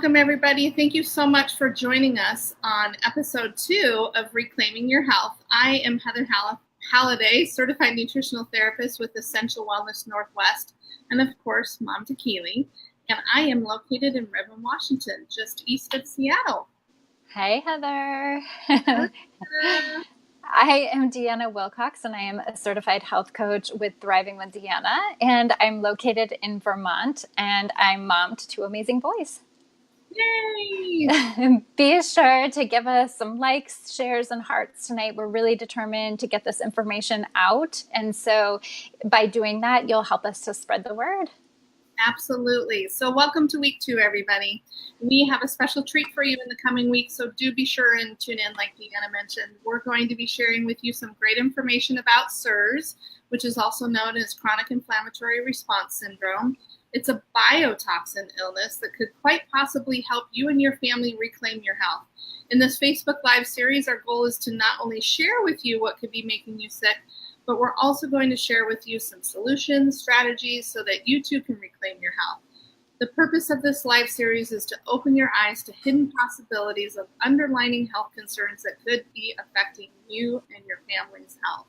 Welcome, everybody. Thank you so much for joining us on episode 2 of Reclaiming Your Health. I am Heather Halliday, certified nutritional therapist with Essential Wellness Northwest, and of course, mom to Keely. And I am located in Redmond, Washington, just east of Seattle. Hi, Heather. I am Deanna Wilcox, and I am a certified health coach with Thriving with Deanna, and I'm located in Vermont, and I'm mom to 2 amazing boys. Yay! Be sure to give us some likes, shares, and hearts tonight. We're really determined to get this information out, and so by doing that, you'll help us to spread the word. Absolutely. So welcome to week 2, everybody. We have a special treat for you in the coming week, so do be sure and tune in like Deanna mentioned. We're going to be sharing with you some great information about CIRS, which is also known as chronic inflammatory response syndrome. It's a biotoxin illness that could quite possibly help you and your family reclaim your health. In this Facebook Live series, our goal is to not only share with you what could be making you sick, but we're also going to share with you some solutions, strategies, so that you too can reclaim your health. The purpose of this live series is to open your eyes to hidden possibilities of underlying health concerns that could be affecting you and your family's health.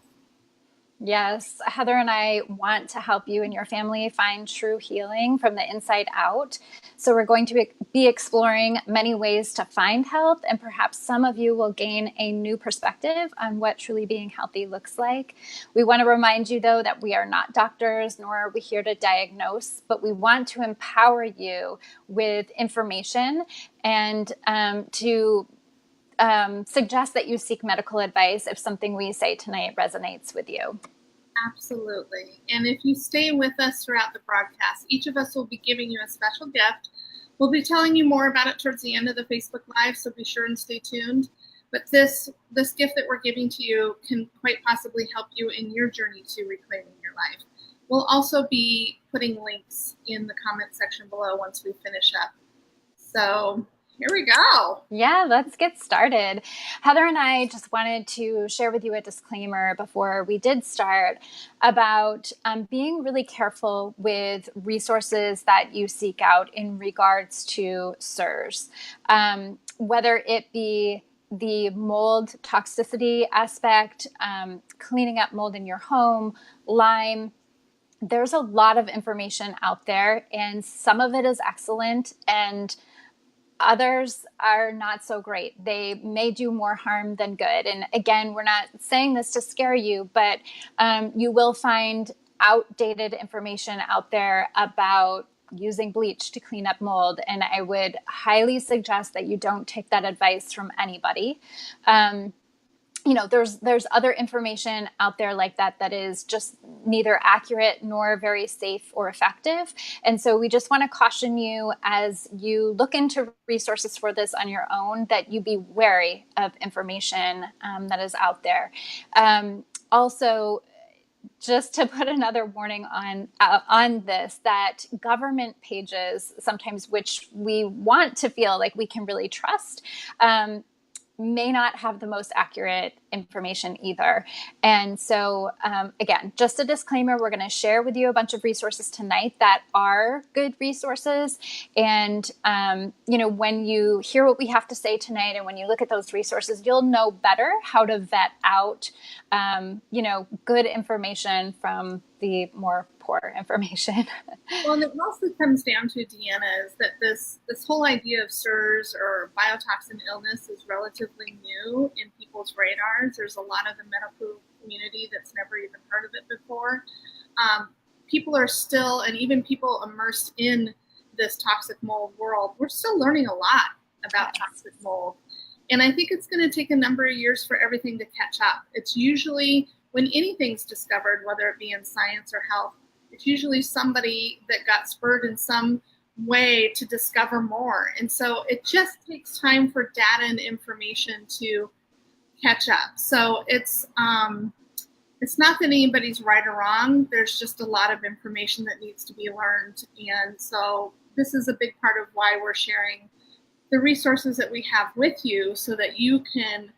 Yes, Heather and I want to help you and your family find true healing from the inside out. So we're going to be exploring many ways to find health, and perhaps some of you will gain a new perspective on what truly being healthy looks like. We want to remind you, though, that we are not doctors, nor are we here to diagnose, but we want to empower you with information and to suggest that you seek medical advice if something we say tonight resonates with you. Absolutely. And if you stay with us throughout the broadcast, each of us will be giving you a special gift. We'll be telling you more about it towards the end of the Facebook Live, so be sure and stay tuned. But this gift that we're giving to you can quite possibly help you in your journey to reclaiming your life. We'll also be putting links in the comment section below once we finish up. So here we go. Yeah, let's get started. Heather and I just wanted to share with you a disclaimer before we did start about being really careful with resources that you seek out in regards to CIRS, whether it be the mold toxicity aspect, cleaning up mold in your home, Lyme. There's a lot of information out there, and some of it is excellent, and others are not so great. They may do more harm than good. And again, we're not saying this to scare you, but you will find outdated information out there about using bleach to clean up mold. And I would highly suggest that you don't take that advice from anybody. There's other information out there like that is just neither accurate nor very safe or effective. And so we just want to caution you as you look into resources for this on your own, that you be wary of information that is out there. Also, just to put another warning on this, that government pages sometimes, which we want to feel like we can really trust, may not have the most accurate information either. And so, again, just a disclaimer, we're going to share with you a bunch of resources tonight that are good resources. And, when you hear what we have to say tonight, and when you look at those resources, you'll know better how to vet out, good information from the more poor information. Well, and it mostly comes down to, Deanna, is that this whole idea of CIRS or biotoxin illness is relatively new in people's radars. There's a lot of the medical community that's never even heard of it before. People are still, and even people immersed in this toxic mold world, we're still learning a lot about toxic mold. And I think it's going to take a number of years for everything to catch up. It's usually, when anything's discovered, whether it be in science or health, it's usually somebody that got spurred in some way to discover more. And so it just takes time for data and information to catch up. So it's not that anybody's right or wrong. There's just a lot of information that needs to be learned. And so this is a big part of why we're sharing the resources that we have with you, so that you can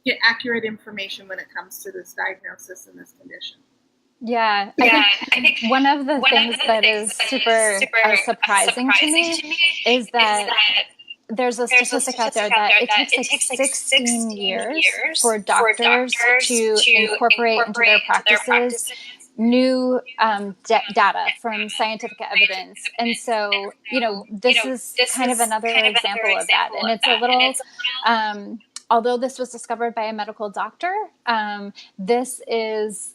get accurate information when it comes to this diagnosis and this condition. Yeah, I think one of the things that is super surprising to me is that there's a statistic out there that it takes like 16 years for doctors to incorporate into their practices new data from scientific evidence. And so, this is kind of another example of that. And it's a little, although this was discovered by a medical doctor, this is,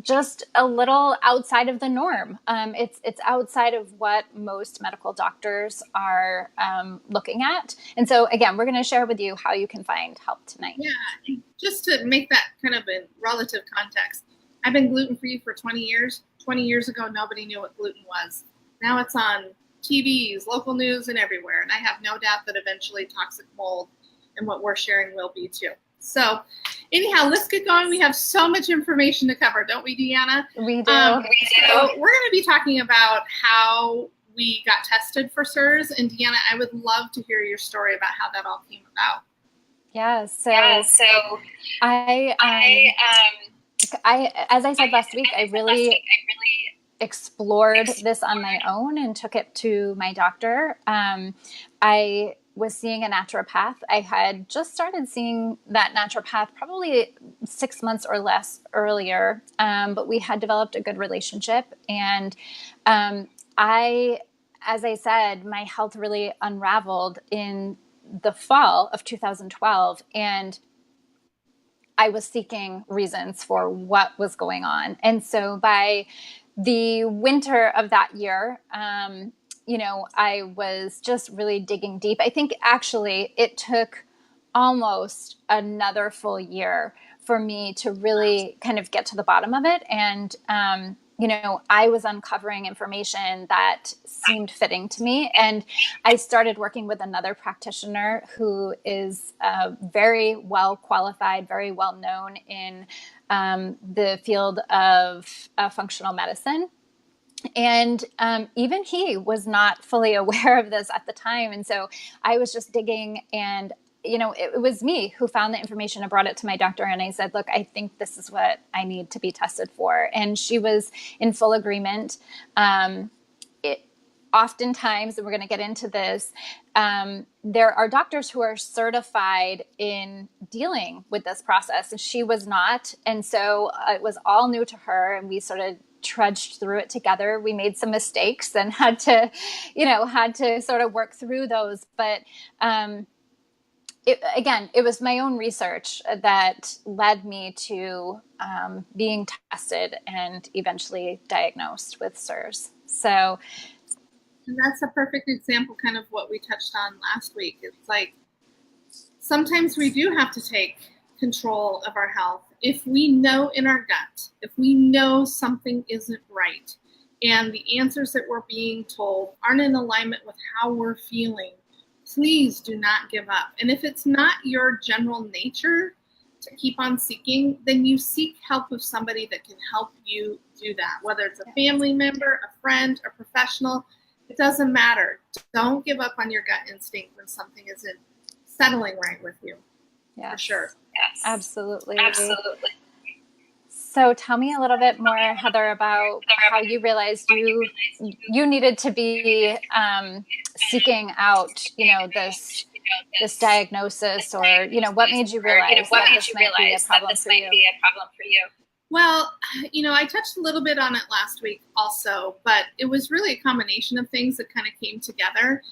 just a little outside of the norm. It's outside of what most medical doctors are looking at. And so, again, we're going to share with you how you can find help tonight. Yeah, just to make that kind of in relative context, I've been gluten-free for 20 years. 20 years ago, nobody knew what gluten was. Now it's on TVs, local news, and everywhere. And I have no doubt that eventually toxic mold and what we're sharing will be too. So anyhow, let's get going. We have so much information to cover, don't we, Deanna? We do. So we're going to be talking about how we got tested for CIRS. And Deanna, I would love to hear your story about how that all came about. Yeah, so I as I said last week, I really explored this on my own and took it to my doctor. I was seeing a naturopath. I had just started seeing that naturopath probably 6 months or less earlier, but we had developed a good relationship. And as I said, my health really unraveled in the fall of 2012. And I was seeking reasons for what was going on. And so by the winter of that year, I was just really digging deep. I think actually it took almost another full year for me to really kind of get to the bottom of it. And, I was uncovering information that seemed fitting to me. And I started working with another practitioner who is very well qualified, very well known in the field of functional medicine. And even he was not fully aware of this at the time. And so I was just digging, and it was me who found the information and brought it to my doctor. And I said, look, I think this is what I need to be tested for. And she was in full agreement. Oftentimes, and we're going to get into this, there are doctors who are certified in dealing with this process, and she was not. And so it was all new to her, and we sort of trudged through it together. We made some mistakes and had to sort of work through those. But it was my own research that led me to being tested and eventually diagnosed with CIRS. So, and that's a perfect example, kind of what we touched on last week. It's like sometimes we do have to take control of our health. If we know in our gut, if we know something isn't right, and the answers that we're being told aren't in alignment with how we're feeling, please do not give up. And if it's not your general nature to keep on seeking, then you seek help of somebody that can help you do that, whether it's a family member, a friend, a professional. It doesn't matter. Don't give up on your gut instinct when something isn't settling right with you. Yeah, for sure. Yes, absolutely. So tell me a little bit more, Heather, about how you realized you needed to be seeking out, this diagnosis, or what made you realize that this might be a problem for you. Well, I touched a little bit on it last week also, but it was really a combination of things that kind of came together.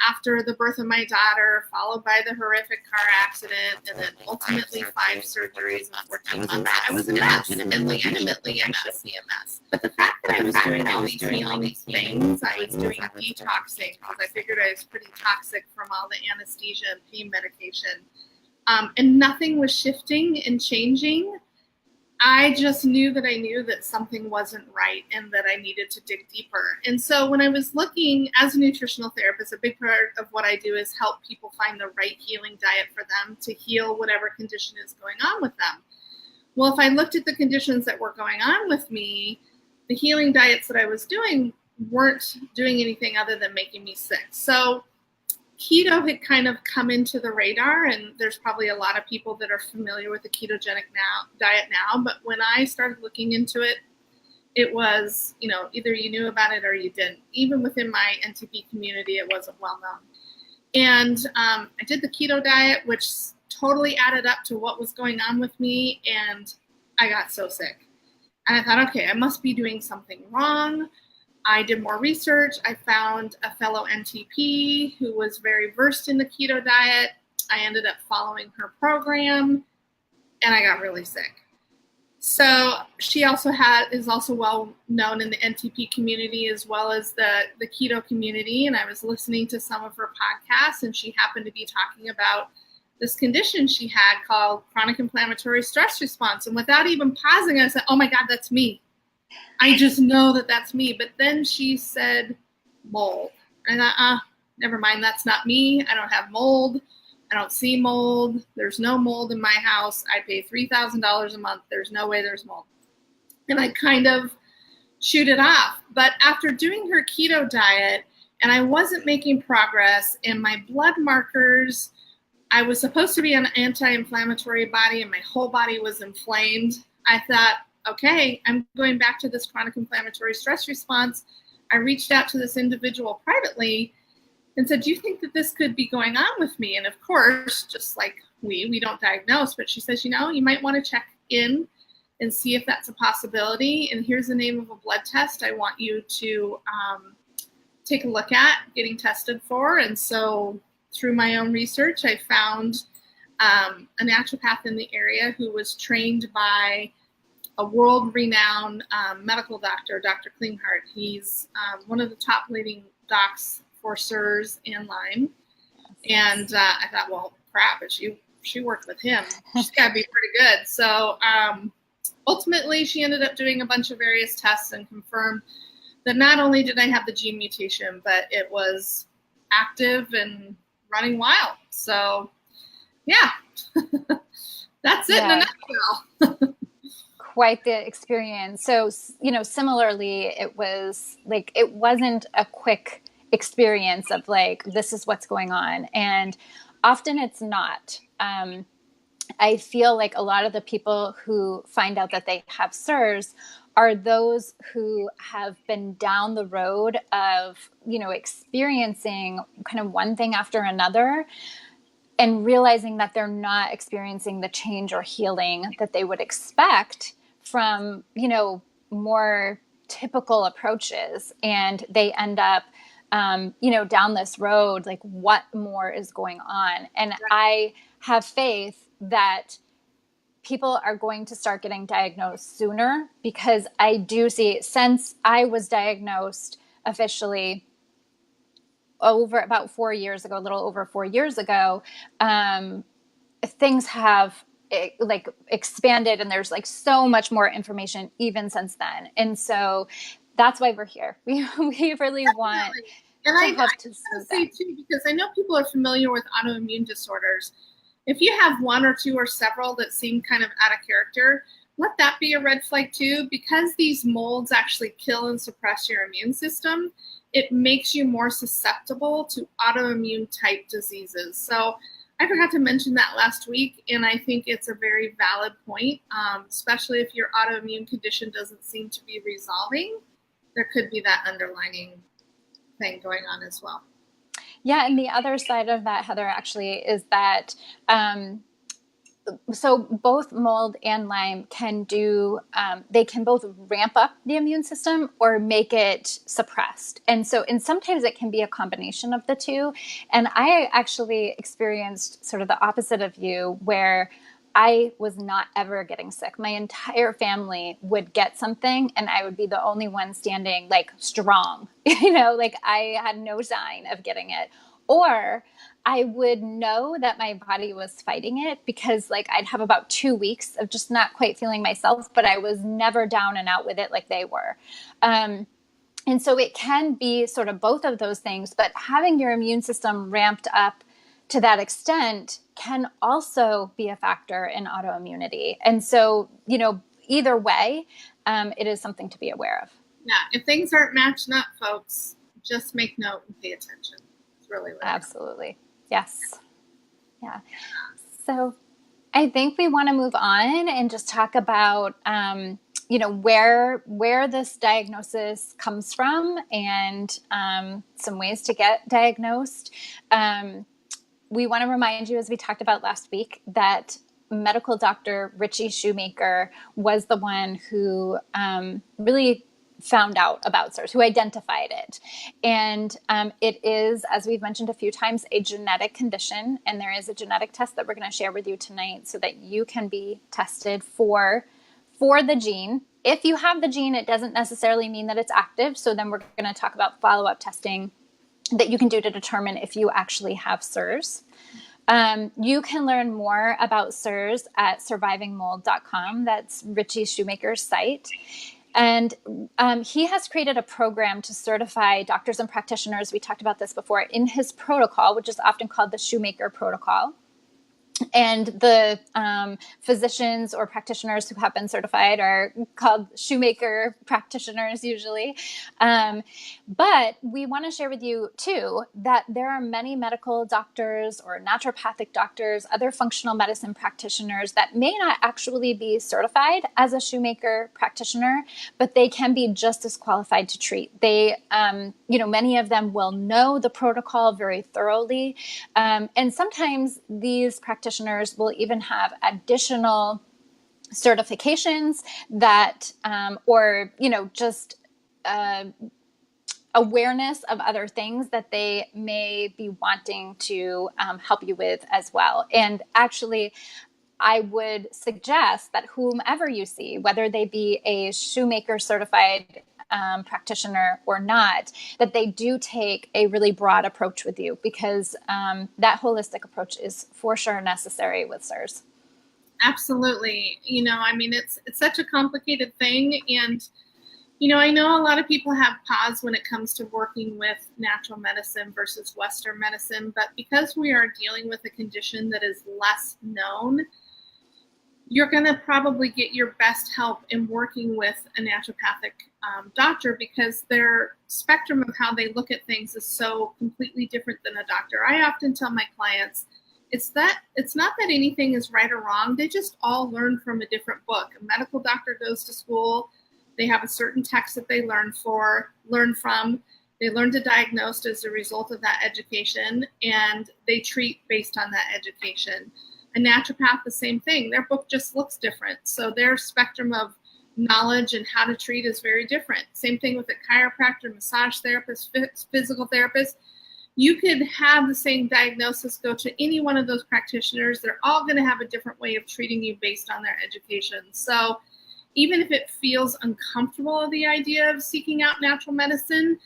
After the birth of my daughter, followed by the horrific car accident, and then ultimately 5 surgeries in 14 months, I was a mess, legitimately a mess. But the fact that I was doing all these things, I was doing detoxing, because I figured I was pretty toxic from all the anesthesia and pain medication, and nothing was shifting and changing. I just knew that something wasn't right and that I needed to dig deeper. And so when I was looking as a nutritional therapist, a big part of what I do is help people find the right healing diet for them to heal whatever condition is going on with them. Well, if I looked at the conditions that were going on with me, the healing diets that I was doing weren't doing anything other than making me sick. So keto had kind of come into the radar, and there's probably a lot of people that are familiar with the ketogenic diet now. But when I started looking into it, it was, either you knew about it or you didn't. Even within my NTP community, it wasn't well known. And I did the keto diet, which totally added up to what was going on with me. And I got so sick. And I thought, okay, I must be doing something wrong. I did more research. I found a fellow NTP who was very versed in the keto diet. I ended up following her program, and I got really sick. So she also is also well known in the NTP community as well as the keto community. And I was listening to some of her podcasts, and she happened to be talking about this condition she had called chronic inflammatory stress response. And without even pausing, I said, oh my God, that's me. I just know that that's me. But then she said mold. And I thought, never mind, that's not me. I don't have mold. I don't see mold. There's no mold in my house. I pay $3,000 a month. There's no way there's mold. And I kind of shoot it off. But after doing her keto diet, and I wasn't making progress, and my blood markers, I was supposed to be an anti-inflammatory body, and my whole body was inflamed. I thought, okay, I'm going back to this chronic inflammatory stress response. I reached out to this individual privately and said, do you think that this could be going on with me? And of course, just like we don't diagnose, but she says, you might want to check in and see if that's a possibility. And here's the name of a blood test I want you to take a look at getting tested for. And so through my own research, I found a naturopath in the area who was trained by a world-renowned medical doctor, Dr. Klinghardt. He's one of the top leading docs for CIRS and Lyme. And I thought, well, crap, if she worked with him, she's got to be pretty good. So ultimately, she ended up doing a bunch of various tests and confirmed that not only did I have the gene mutation, but it was active and running wild. So, yeah, that's it in a nutshell. Quite the experience. So, similarly, it was like, it wasn't a quick experience of like, this is what's going on. And often it's not. I feel like a lot of the people who find out that they have CIRS are those who have been down the road of, experiencing kind of one thing after another and realizing that they're not experiencing the change or healing that they would expect from, more typical approaches. And they end up, down this road, like, what more is going on? And I have faith that people are going to start getting diagnosed sooner, because I do see, since I was diagnosed officially over about 4 years ago, a little over 4 years ago, things have expanded, and there's like so much more information even since then. And so that's why we're here. We really want and I have to say too, because I know people are familiar with autoimmune disorders. If you have one or two or several that seem kind of out of character, let that be a red flag too, because these molds actually kill and suppress your immune system. It makes you more susceptible to autoimmune type diseases. So I forgot to mention that last week, and I think it's a very valid point, especially if your autoimmune condition doesn't seem to be resolving. There could be that underlining thing going on as well. Yeah, and the other side of that, Heather, actually, is that so both mold and Lyme can do, they can both ramp up the immune system or make it suppressed. And sometimes it can be a combination of the two. And I actually experienced sort of the opposite of you, where I was not ever getting sick. My entire family would get something and I would be the only one standing like strong, like I had no sign of getting it. Or I would know that my body was fighting it, because like I'd have about 2 weeks of just not quite feeling myself, but I was never down and out with it like they were. And so it can be sort of both of those things, but having your immune system ramped up to that extent can also be a factor in autoimmunity. And so, either way, it is something to be aware of. Yeah, if things aren't matching up, folks, just make note and pay attention. It's really absolutely. Yes. Yeah. So I think we want to move on and just talk about, where this diagnosis comes from and some ways to get diagnosed. We want to remind you, as we talked about last week, that medical doctor Richie Shoemaker was the one who really found out about CIRS, who identified it. And it is, as we've mentioned a few times, a genetic condition. And there is a genetic test that we're going to share with you tonight so that you can be tested for the gene. If you have the gene, it doesn't necessarily mean that it's active. So then we're going to talk about follow-up testing that you can do to determine if you actually have CIRS. You can learn more about CIRS at survivingmold.com. That's Richie Shoemaker's site. And he has created a program to certify doctors and practitioners. We talked about this before in his protocol, which is often called the Shoemaker Protocol. And the physicians or practitioners who have been certified are called Shoemaker practitioners usually. But we want to share with you, too, that there are many medical doctors or naturopathic doctors, other functional medicine practitioners that may not actually be certified as a Shoemaker practitioner, but they can be just as qualified to treat. They, many of them will know the protocol very thoroughly. And sometimes these practitioners will even have additional certifications that, just awareness of other things that they may be wanting to help you with as well. And actually, I would suggest that whomever you see, whether they be a Shoemaker certified practitioner or not, that they do take a really broad approach with you, because that holistic approach is for sure necessary with CIRS. Absolutely. It's such a complicated thing. And, I know a lot of people have pause when it comes to working with natural medicine versus Western medicine, but because we are dealing with a condition that is less known, you're going to probably get your best help in working with a naturopathic doctor, because their spectrum of how they look at things is so completely different than a doctor. I often tell my clients, it's not that anything is right or wrong. They just all learn from a different book. A medical doctor goes to school. They have a certain text that they learn from. They learn to diagnose as a result of that education, and they treat based on that education. A naturopath, the same thing. Their book just looks different. So their spectrum of knowledge and how to treat is very different. Same thing with a chiropractor, massage therapist, physical therapist. You could have the same diagnosis, go to any one of those practitioners. They're all going to have a different way of treating you based on their education. So even if it feels uncomfortable, the idea of seeking out natural medicine,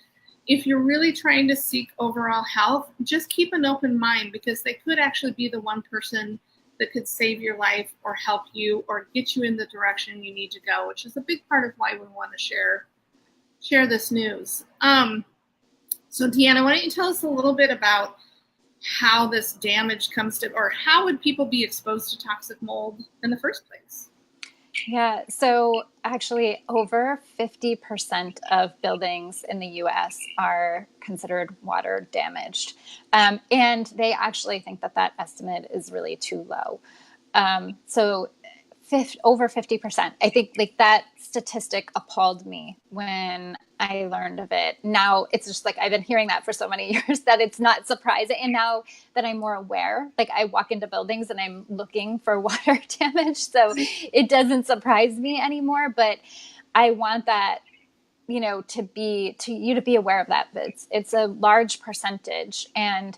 if you're really trying to seek overall health, just keep an open mind, because they could actually be the one person that could save your life or help you or get you in the direction you need to go, which is a big part of why we want to share this news. So Deanna, why don't you tell us a little bit about how this damage comes to, or how would people be exposed to toxic mold in the first place? Yeah, so actually over 50% of buildings in the US are considered water damaged. And they actually think that estimate is really too low. So over 50%. I think that statistic appalled me when I learned of it. Now it's just I've been hearing that for so many years that it's not surprising. And now that I'm more aware, I walk into buildings and I'm looking for water damage. So it doesn't surprise me anymore, but I want that, to be aware of that. It's a large percentage. And,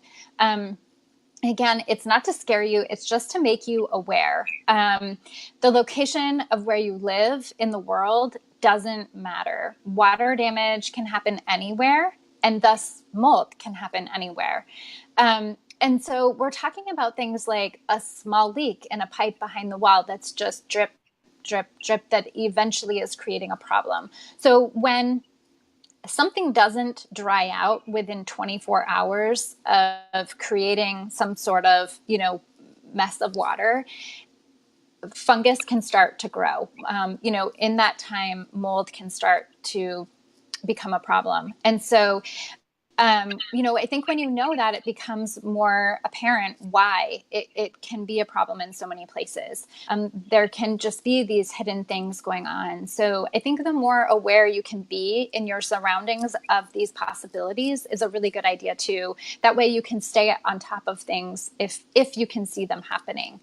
again, it's not to scare you. It's just to make you aware. The location of where you live in the world doesn't matter. Water damage can happen anywhere, and thus mold can happen anywhere. And so we're talking about things like a small leak in a pipe behind the wall that's just drip, drip, drip, that eventually is creating a problem. So when something doesn't dry out within 24 hours of creating some sort of, mess of water, fungus can start to grow. In that time, mold can start to become a problem. And so I think when you know that, it becomes more apparent why it can be a problem in so many places. There can just be these hidden things going on. So I think the more aware you can be in your surroundings of these possibilities is a really good idea too. That way you can stay on top of things if you can see them happening.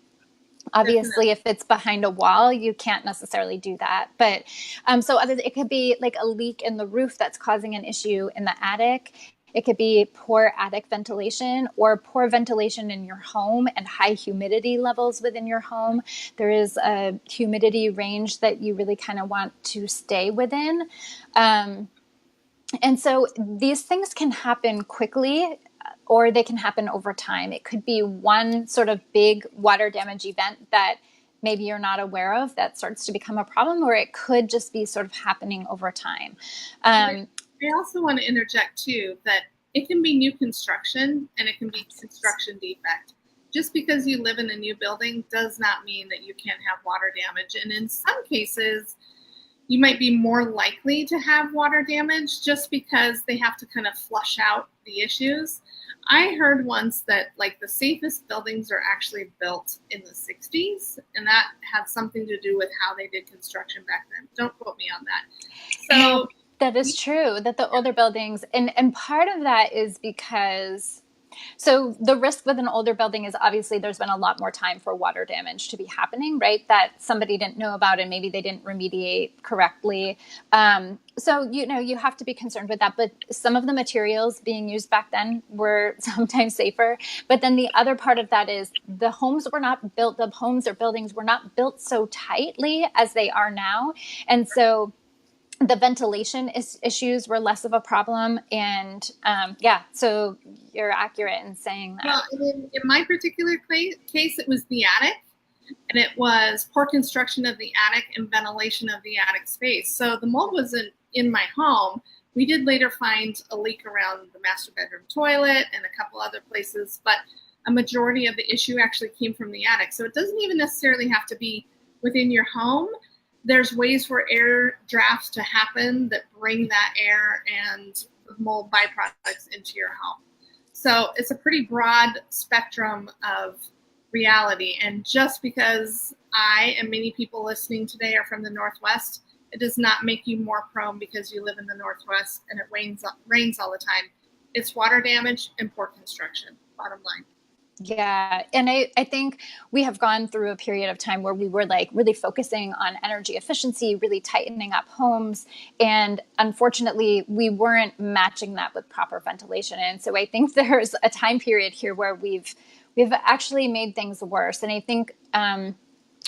Obviously, if it's behind a wall, you can't necessarily do that. But it could be like a leak in the roof that's causing an issue in the attic. It could be poor attic ventilation or poor ventilation in your home and high humidity levels within your home. There is a humidity range that you really kind of want to stay within. And so these things can happen quickly, or they can happen over time. It could be one sort of big water damage event that maybe you're not aware of that starts to become a problem, or it could just be sort of happening over time. I also want to interject too that it can be new construction and it can be construction defect. Just because you live in a new building does not mean that you can't have water damage. And in some cases, you might be more likely to have water damage just because they have to kind of flush out the issues. I heard once that like the safest buildings are actually built in the 60s, and that had something to do with how they did construction back then. Don't quote me on that. So that is true, that the older buildings, and part of that is because, so the risk with an older building is obviously there's been a lot more time for water damage to be happening, right? That somebody didn't know about and maybe they didn't remediate correctly. So, you have to be concerned with that. But some of the materials being used back then were sometimes safer. But then the other part of that is the homes or buildings were not built so tightly as they are now. And so the ventilation issues were less of a problem. And so you're accurate in saying that. Well, in my particular case, it was the attic, and it was poor construction of the attic and ventilation of the attic space. So the mold wasn't in my home. We did later find a leak around the master bedroom toilet and a couple other places, but a majority of the issue actually came from the attic. So it doesn't even necessarily have to be within your home. There's ways for air drafts to happen that bring that air and mold byproducts into your home. So it's a pretty broad spectrum of reality. And just because I and many people listening today are from the Northwest, it does not make you more prone because you live in the Northwest and it rains all the time. It's water damage and poor construction, bottom line. Yeah. And I think we have gone through a period of time where we were like really focusing on energy efficiency, really tightening up homes. And unfortunately, we weren't matching that with proper ventilation. And so I think there's a time period here where we've actually made things worse. And I think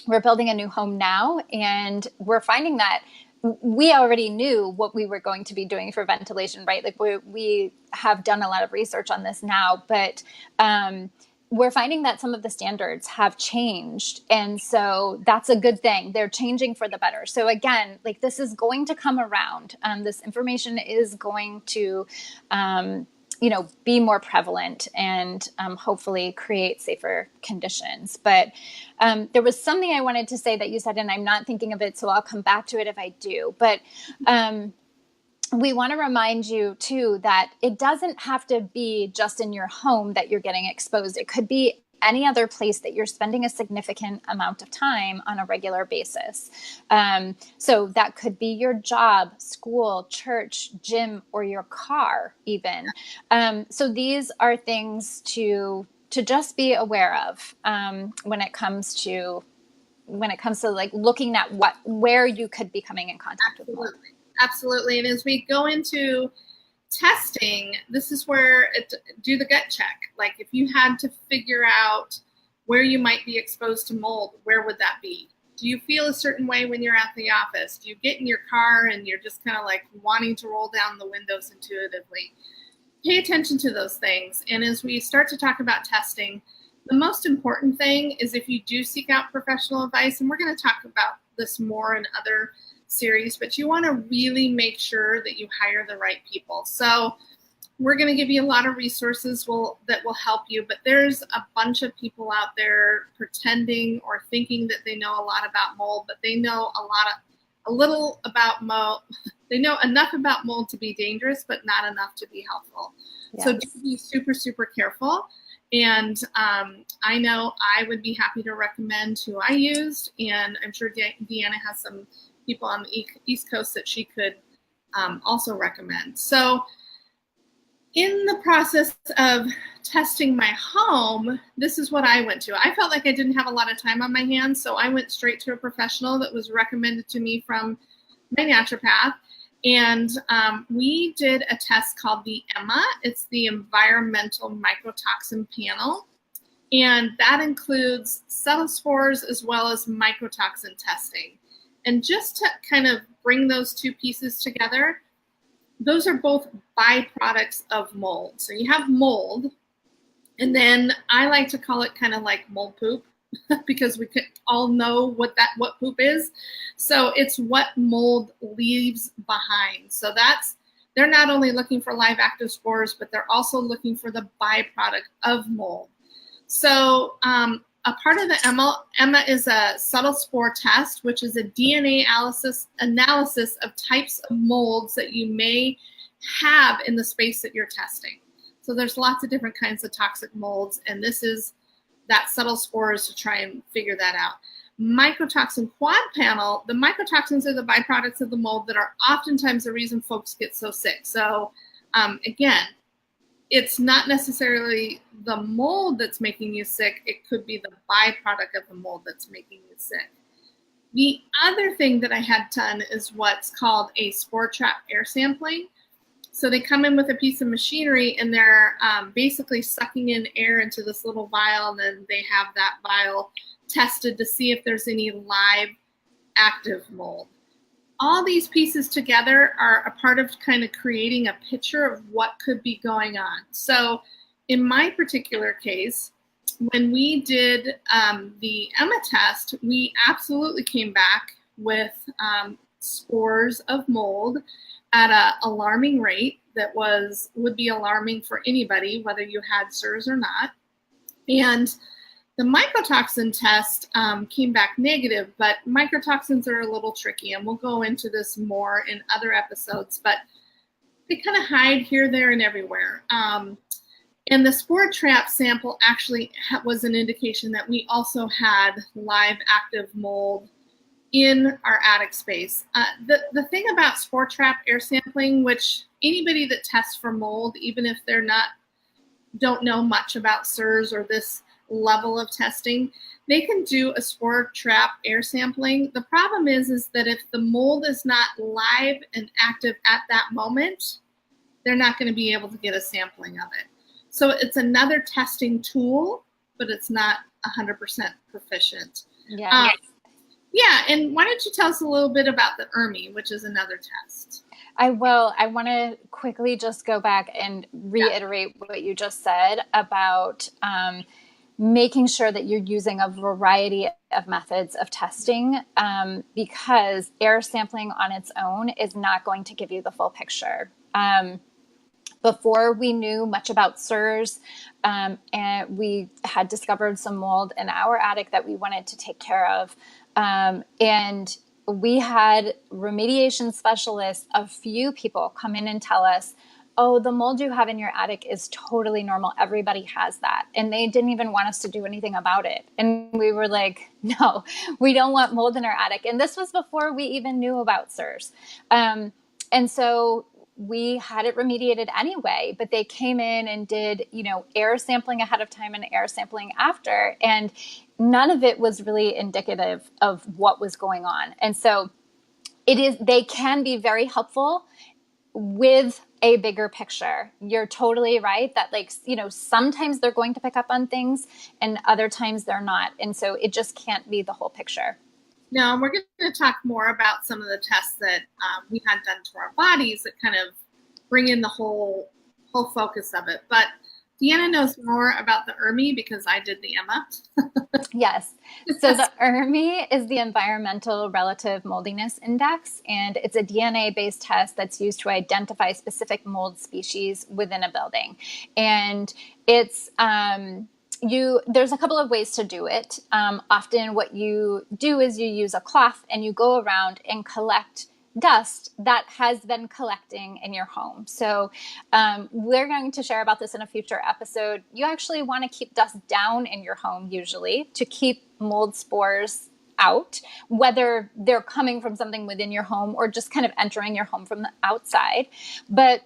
we're building a new home now, and we're finding that we already knew what we were going to be doing for ventilation, right? Like we have done a lot of research on this now, but we're finding that some of the standards have changed. And so that's a good thing. They're changing for the better. So again, like this is going to come around. This information is going to, be more prevalent and hopefully create safer conditions. But there was something I wanted to say that you said, and I'm not thinking of it, so I'll come back to it if I do. But we want to remind you, too, that it doesn't have to be just in your home that you're getting exposed. It could be any other place that you're spending a significant amount of time on a regular basis. So that could be your job, school, church, gym, or your car even. So these are things to just be aware of when it comes to like looking at where you could be coming in contact with mold. Absolutely. And as we go into testing, this is where do the gut check. Like if you had to figure out where you might be exposed to mold, where would that be? Do you feel a certain way when you're at the office? Do you get in your car and you're just kind of like wanting to roll down the windows intuitively? Pay attention to those things. And as we start to talk about testing, the most important thing is if you do seek out professional advice, and we're going to talk about this more in other series, but you want to really make sure that you hire the right people. So we're going to give you a lot of resources that will help you, but there's a bunch of people out there pretending or thinking that they know a lot about mold, but they know a little about mold. They know enough about mold to be dangerous, but not enough to be helpful. So Yes. do be super, super careful. And I know I would be happy to recommend who I used, and I'm sure Deanna has some people on the East Coast that she could also recommend. So in the process of testing my home, this is what I went to. I felt like I didn't have a lot of time on my hands, so I went straight to a professional that was recommended to me from my naturopath. And we did a test called the EMMA. It's the Environmental Mycotoxin Panel. And that includes subtle spores as well as mycotoxin testing. And just to kind of bring those two pieces together, those are both byproducts of mold. So you have mold, and then I like to call it kind of like mold poop because we could all know what poop is. So it's what mold leaves behind. So they're not only looking for live active spores, but they're also looking for the byproduct of mold. So a part of the EMMA is a subtle spore test, which is a DNA analysis of types of molds that you may have in the space that you're testing. So there's lots of different kinds of toxic molds, and this is that subtle spores to try and figure that out. Mycotoxin quad panel, the mycotoxins are the byproducts of the mold that are oftentimes the reason folks get so sick. So again, it's not necessarily the mold that's making you sick. It could be the byproduct of the mold that's making you sick. The other thing that I had done is what's called a spore trap air sampling. So they come in with a piece of machinery, and they're basically sucking in air into this little vial, and then they have that vial tested to see if there's any live active mold. All these pieces together are a part of kind of creating a picture of what could be going on. So in my particular case, when we did the EMMA test, we absolutely came back with spores of mold at an alarming rate that would be alarming for anybody, whether you had CIRS or not. And the mycotoxin test came back negative, but mycotoxins are a little tricky, and we'll go into this more in other episodes, but they kind of hide here, there, and everywhere. And the spore trap sample actually was an indication that we also had live active mold in our attic space. The thing about spore trap air sampling, which anybody that tests for mold, even if don't know much about CIRS or this level of testing, they can do a spore trap air sampling. The problem is that if the mold is not live and active at that moment, they're not going to be able to get a sampling of it. So it's another testing tool, but it's not 100% proficient. Yeah. Yeah, and why don't you tell us a little bit about the ERMI, which is another test? I will. I want to quickly just go back and reiterate what you just said about making sure that you're using a variety of methods of testing, because air sampling on its own is not going to give you the full picture. Before we knew much about CIRS, and we had discovered some mold in our attic that we wanted to take care of. And we had remediation specialists, a few people come in and tell us, oh, the mold you have in your attic is totally normal. Everybody has that. And they didn't even want us to do anything about it. And we were like, no, we don't want mold in our attic. And this was before we even knew about CIRS. And so we had it remediated anyway, but they came in and did, air sampling ahead of time and air sampling after. And none of it was really indicative of what was going on. And so they can be very helpful with a bigger picture. You're totally right that sometimes they're going to pick up on things and other times they're not. And so it just can't be the whole picture. Now, we're going to talk more about some of the tests that we had done to our bodies that kind of bring in the whole focus of it. But Deanna knows more about the ERMI because I did the EMMA. Yes. So the ERMI is the Environmental Relative Moldiness Index, and it's a DNA-based test that's used to identify specific mold species within a building. And it's there's a couple of ways to do it. Often what you do is you use a cloth and you go around and collect dust that has been collecting in your home. So we're going to share about this in a future episode. You actually want to keep dust down in your home usually to keep mold spores out, whether they're coming from something within your home or just kind of entering your home from the outside. But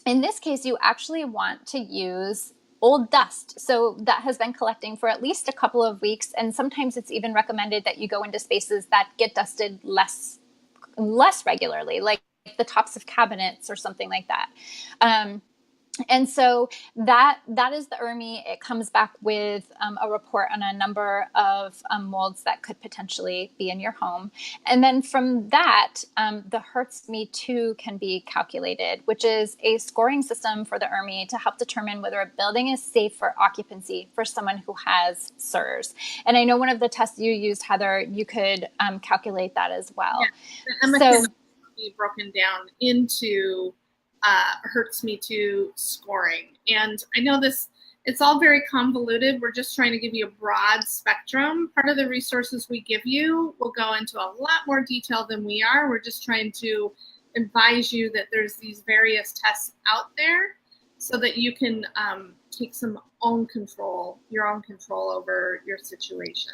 in this case, you actually want to use old dust. So that has been collecting for at least a couple of weeks. And sometimes it's even recommended that you go into spaces that get dusted less regularly, like the tops of cabinets or something like that. And so that is the ERMI. It comes back with a report on a number of molds that could potentially be in your home. And then from that, the Hertz Me Too can be calculated, which is a scoring system for the ERMI to help determine whether a building is safe for occupancy for someone who has CIRS. And I know one of the tests you used, Heather, you could calculate that as well. Yeah, so be broken down into Hertz Me Too scoring. And I know it's all very convoluted. We're just trying to give you a broad spectrum. Part of the resources we give you will go into a lot more detail than we are. We're just trying to advise you that there's these various tests out there so that you can take your own control over your situation.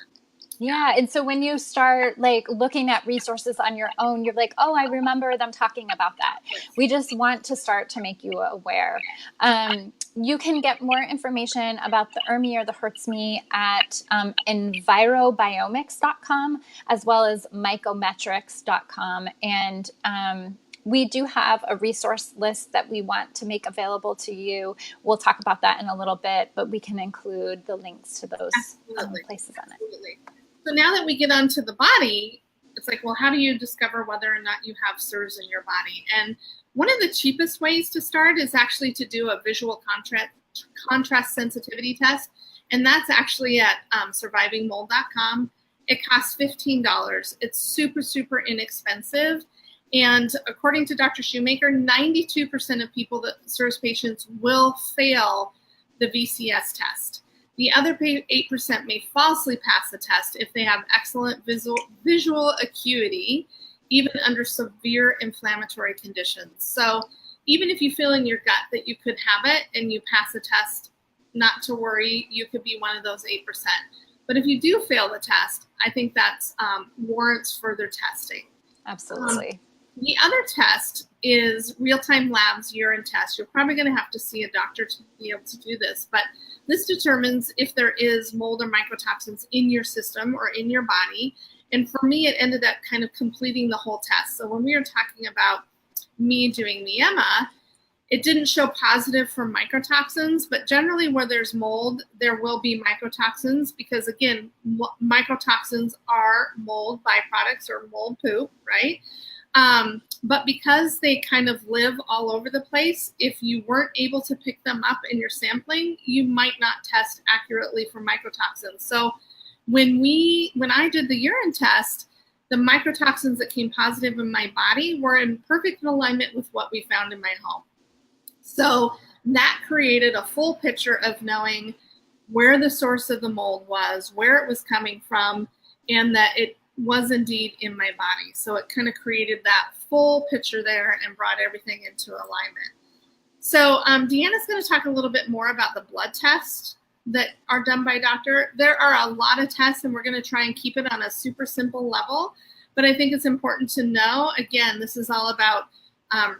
Yeah. And so when you start like looking at resources on your own, you're like, oh, I remember them talking about that. We just want to start to make you aware. You can get more information about the ERMI or the Hertz Me at envirobiomics.com as well as mycometrics.com. And we do have a resource list that we want to make available to you. We'll talk about that in a little bit, but we can include the links to those places on it. Absolutely. So now that we get onto the body, it's like, well, how do you discover whether or not you have CIRS in your body? And one of the cheapest ways to start is actually to do a visual contrast sensitivity test. And that's actually at survivingmold.com. It costs $15. It's super, super inexpensive. And according to Dr. Shoemaker, 92% of people, CIRS patients, will fail the VCS test. The other 8% may falsely pass the test if they have excellent visual acuity, even under severe inflammatory conditions. So even if you feel in your gut that you could have it and you pass the test, not to worry, you could be one of those 8%. But if you do fail the test, I think that warrants further testing. Absolutely. The other test is real-time labs urine test. You're probably going to have to see a doctor to be able to do this, but this determines if there is mold or mycotoxins in your system or in your body. And for me, it ended up kind of completing the whole test. So when we were talking about me doing the EMA, it didn't show positive for mycotoxins, but generally where there's mold, there will be mycotoxins because, again, mycotoxins are mold byproducts or mold poop, right? But because they kind of live all over the place, if you weren't able to pick them up in your sampling, you might not test accurately for mycotoxins. So when I did the urine test, the mycotoxins that came positive in my body were in perfect alignment with what we found in my home. So that created a full picture of knowing where the source of the mold was, where it was coming from, and that it was indeed in my body. So it kind of created that full picture there and brought everything into alignment. So Deanna's going to talk a little bit more about the blood tests that are done by doctor. There are a lot of tests, and we're going to try and keep it on a super simple level. But I think it's important to know, again, this is all about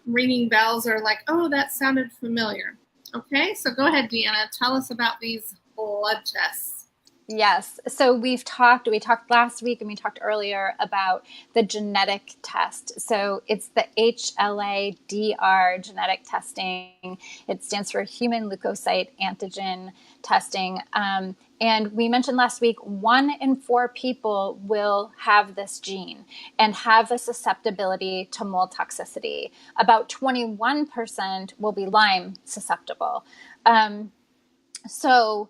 ringing bells or like, oh, that sounded familiar. Okay, so go ahead, Deanna. Tell us about these blood tests. Yes. So we talked last week and we talked earlier about the genetic test. So it's the HLA-DR genetic testing. It stands for human leukocyte antigen testing. And we mentioned last week, 1 in 4 people will have this gene and have a susceptibility to mold toxicity. About 21% will be Lyme susceptible. So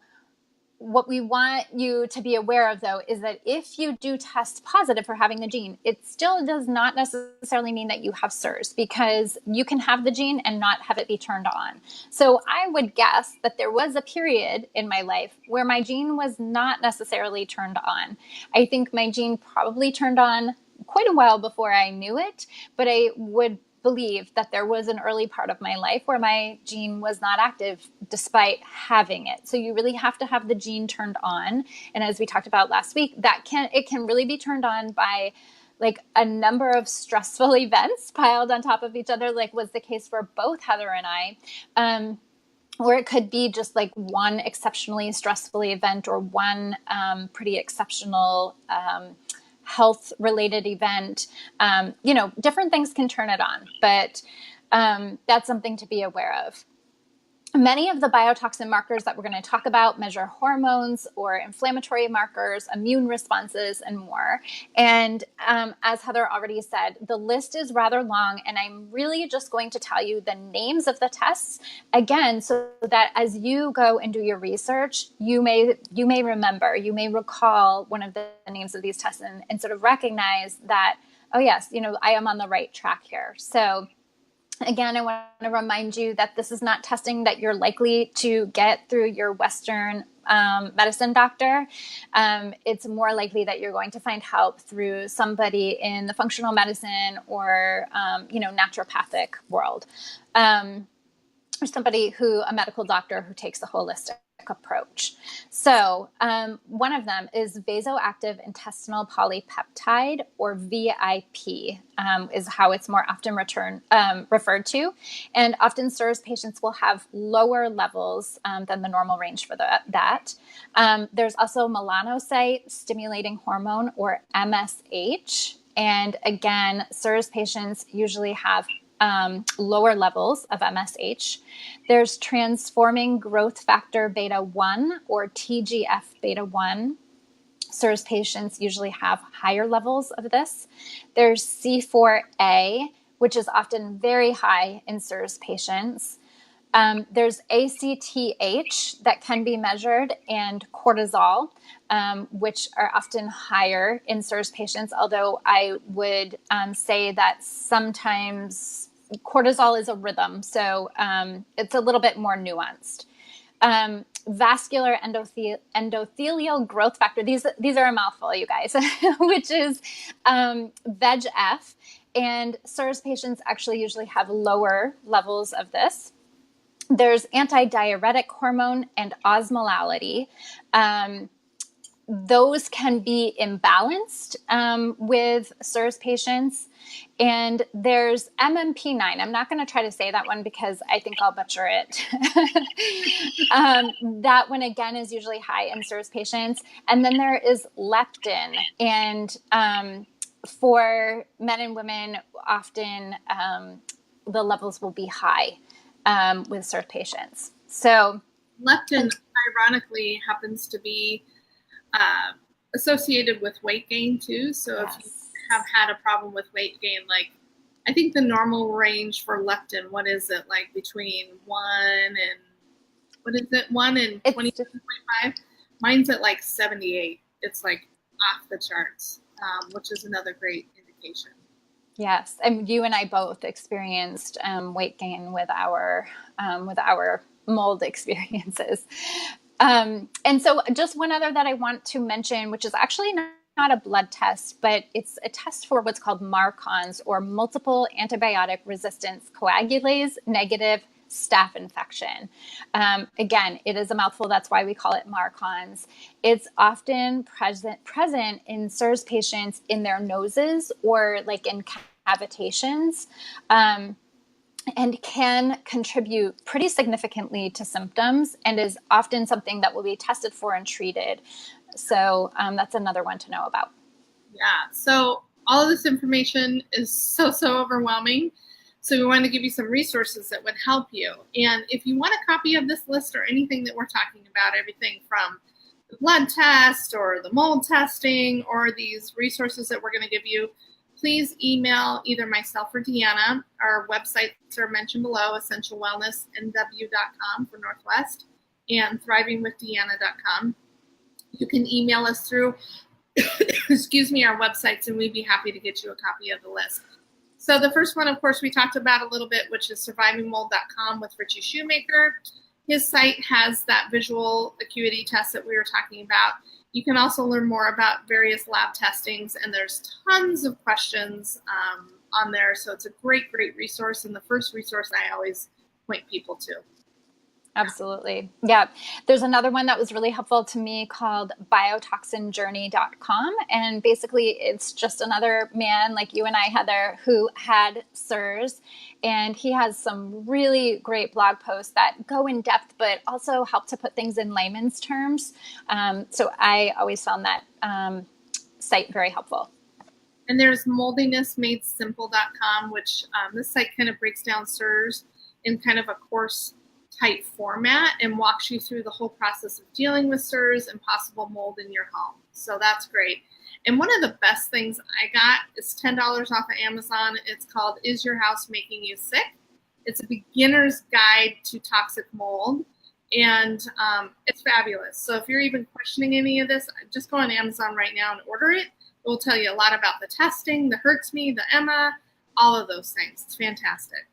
what we want you to be aware of, though, is that if you do test positive for having the gene, it still does not necessarily mean that you have CIRS, because you can have the gene and not have it be turned on. So I would guess that there was a period in my life where my gene was not necessarily turned on. I think my gene probably turned on quite a while before I knew it, but I would believe that there was an early part of my life where my gene was not active despite having it. So you really have to have the gene turned on. And as we talked about last week, it can really be turned on by like a number of stressful events piled on top of each other, like was the case for both Heather and I. Or it could be just like one exceptionally stressful event or one pretty exceptional health related event. Different things can turn it on, but that's something to be aware of. Many of the biotoxin markers that we're going to talk about measure hormones or inflammatory markers, immune responses, and more. And as Heather already said, the list is rather long, and I'm really just going to tell you the names of the tests again, so that as you go and do your research, you may recall one of the names of these tests and sort of recognize that, oh yes, I am on the right track here. So again, I want to remind you that this is not testing that you're likely to get through your Western medicine doctor. It's more likely that you're going to find help through somebody in the functional medicine or, naturopathic world. Or a medical doctor who takes a holistic approach. So one of them is vasoactive intestinal polypeptide, or VIP, is how it's more often referred to. And often CIRS patients will have lower levels than the normal range for that. There's also melanocyte stimulating hormone, or MSH. And again, CIRS patients usually have lower levels of MSH. There's transforming growth factor beta 1, or TGF beta 1. CIRS patients usually have higher levels of this. There's C4A, which is often very high in CIRS patients. There's ACTH that can be measured, and cortisol, which are often higher in CIRS patients, although I would say that sometimes cortisol is a rhythm, so it's a little bit more nuanced. Vascular endothelial growth factor, these are a mouthful, you guys, which is VEGF, and CIRS patients actually usually have lower levels of this. There's antidiuretic hormone and osmolality. Those can be imbalanced with CIRS patients. And there's MMP9. I'm not going to try to say that one because I think I'll butcher it. That one, again, is usually high in CIRS patients. And then there is leptin. And for men and women, often the levels will be high with CIRS patients. So leptin, ironically, happens to be associated with weight gain too. So yes. If you have had a problem with weight gain, like I think the normal range for leptin, what is it, like between 1 and 27.5? Mine's at like 78. It's like off the charts, which is another great indication. Yes, and you and I both experienced weight gain with our mold experiences. And so just one other that I want to mention, which is actually not a blood test, but it's a test for what's called MARCoNS, or multiple antibiotic resistance coagulase negative staph infection. Again, it is a mouthful. That's why we call it MARCoNS. It's often present in CIRS patients in their noses or like in cavitations. And can contribute pretty significantly to symptoms, and is often something that will be tested for and treated. So that's another one to know about. Yeah, so all of this information is so overwhelming. So we want to give you some resources that would help you. And if you want a copy of this list or anything that we're talking about, everything from the blood test or the mold testing or these resources that we're going to give you, please email either myself or Deanna. Our websites are mentioned below, essentialwellnessnw.com for Northwest and thrivingwithdeanna.com. You can email us through, our websites, and we'd be happy to get you a copy of the list. So the first one, of course, we talked about a little bit, which is survivingmold.com with Richie Shoemaker. His site has that visual acuity test that we were talking about. You can also learn more about various lab testings, and there's tons of questions on there. So it's a great, great resource, and the first resource I always point people to. Absolutely. Yeah. There's another one that was really helpful to me called biotoxinjourney.com. And basically, it's just another man like you and I, Heather, who had CIRS. And he has some really great blog posts that go in depth, but also help to put things in layman's terms. So I always found that site very helpful. And there's moldinessmadesimple.com, which this site kind of breaks down CIRS in kind of a course type format and walks you through the whole process of dealing with CIRS and possible mold in your home. So that's great. And one of the best things I got is $10 off of Amazon. It's called Is Your House Making You Sick? It's a beginner's guide to toxic mold. And it's fabulous. So if you're even questioning any of this, just go on Amazon right now and order it. It will tell you a lot about the testing, the HERTSME, the EMA, all of those things. It's fantastic.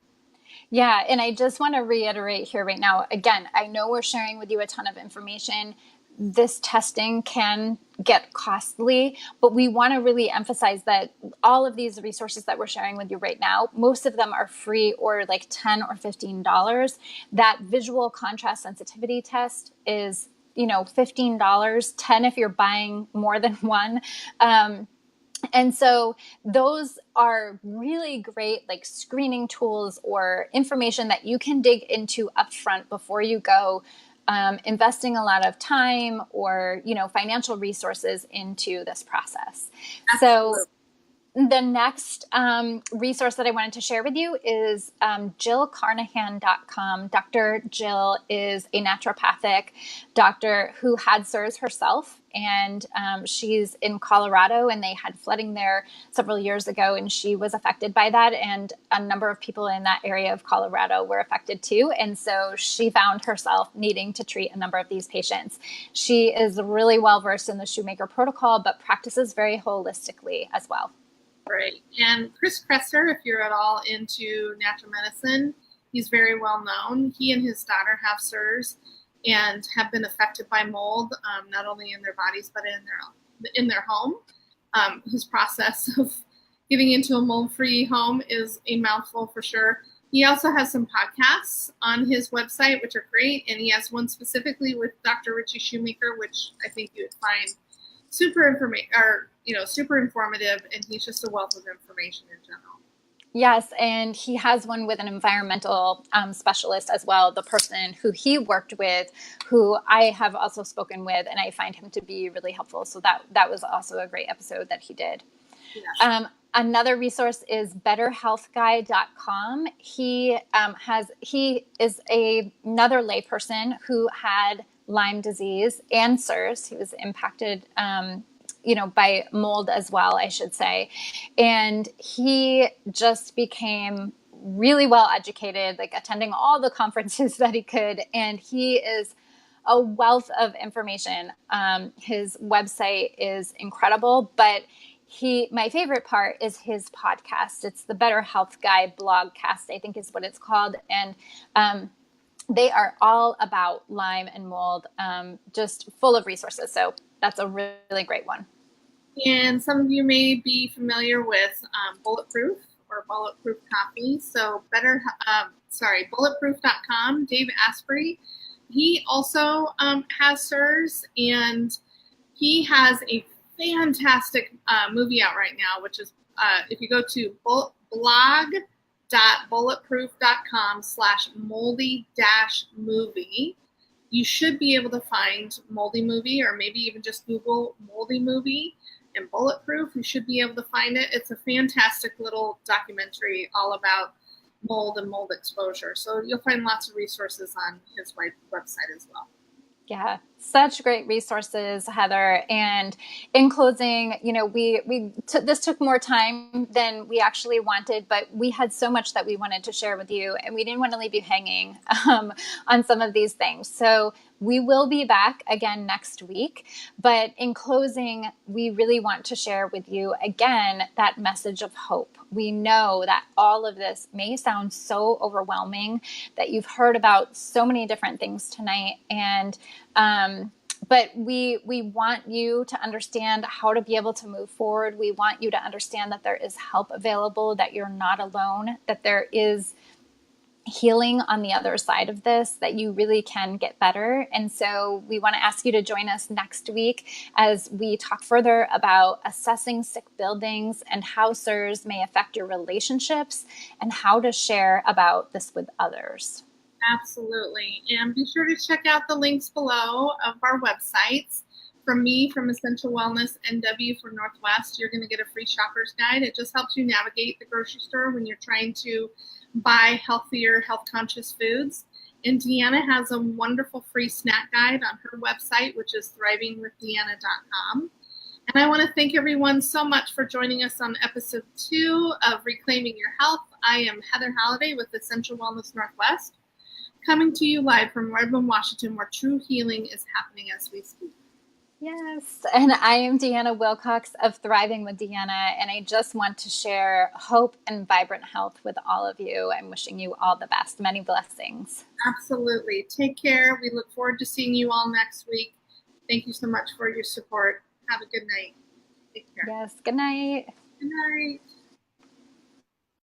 Yeah. And I just want to reiterate here right now, again, I know we're sharing with you a ton of information. This testing can get costly, but we want to really emphasize that all of these resources that we're sharing with you right now, most of them are free or like $10 or $15. That visual contrast sensitivity test is, $15, $10 if you're buying more than one. And so those are really great like screening tools or information that you can dig into upfront before you go investing a lot of time or, financial resources into this process. Absolutely. So the next resource that I wanted to share with you is JillCarnahan.com. Dr. Jill is a naturopathic doctor who had CIRS herself, and she's in Colorado, and they had flooding there several years ago, and she was affected by that, and a number of people in that area of Colorado were affected too, and so she found herself needing to treat a number of these patients. She is really well versed in the Shoemaker protocol, but practices very holistically as well. Right. And Chris Kresser, if you're at all into natural medicine, he's very well known. He and his daughter have CIRS and have been affected by mold, not only in their bodies, but in their home. His process of getting into a mold-free home is a mouthful for sure. He also has some podcasts on his website, which are great. And he has one specifically with Dr. Richie Shoemaker, which I think you would find super informative, and he's just a wealth of information in general. Yes, and he has one with an environmental specialist as well, the person who he worked with, who I have also spoken with, and I find him to be really helpful. So that was also a great episode that he did. Yes. Another resource is betterhealthguy.com. He is another layperson who had Lyme disease and CIRS. He was impacted, by mold as well, I should say. And he just became really well educated, like attending all the conferences that he could. And he is a wealth of information. His website is incredible, but my favorite part is his podcast. It's the Better Health Guy blogcast, I think is what it's called. And, they are all about Lyme and mold, just full of resources. So that's a really great one. And some of you may be familiar with Bulletproof or Bulletproof Coffee. So bulletproof.com, Dave Asprey. He also has CIRS, and he has a fantastic movie out right now, which is if you go to blog.bulletproof.com/moldy-movie, you should be able to find Moldy Movie, or maybe even just Google Moldy Movie and Bulletproof. You should be able to find it. It's a fantastic little documentary all about mold and mold exposure. So you'll find lots of resources on his website as well. Yeah, Such great resources, Heather. And in closing, you know, this took more time than we actually wanted, but we had so much that we wanted to share with you, and we didn't want to leave you hanging on some of these things. So we will be back again next week. But in closing, we really want to share with you again that message of hope. We know that all of this may sound so overwhelming, that you've heard about so many different things tonight, and but we want you to understand how to be able to move forward. We want you to understand that there is help available, that you're not alone, that there is healing on the other side of this, that you really can get better. And so we want to ask you to join us next week as we talk further about assessing sick buildings and how CIRS may affect your relationships, and how to share about this with others. Absolutely. And be sure to check out the links below of our websites. From me, from Essential Wellness NW for Northwest, you're going to get a free shopper's guide. It just helps you navigate the grocery store when you're trying to buy healthier, health-conscious foods. And Deanna has a wonderful free snack guide on her website, which is thrivingwithdeanna.com. And I want to thank everyone so much for joining us on episode 2 of Reclaiming Your Health. I am Heather Halliday with Essential Wellness Northwest, coming to you live from Redmond, Washington, where true healing is happening as we speak. Yes, and I am Deanna Wilcox of Thriving with Deanna, and I just want to share hope and vibrant health with all of you. I'm wishing you all the best. Many blessings. Absolutely. Take care. We look forward to seeing you all next week. Thank you so much for your support. Have a good night. Take care. Yes, good night. Good night.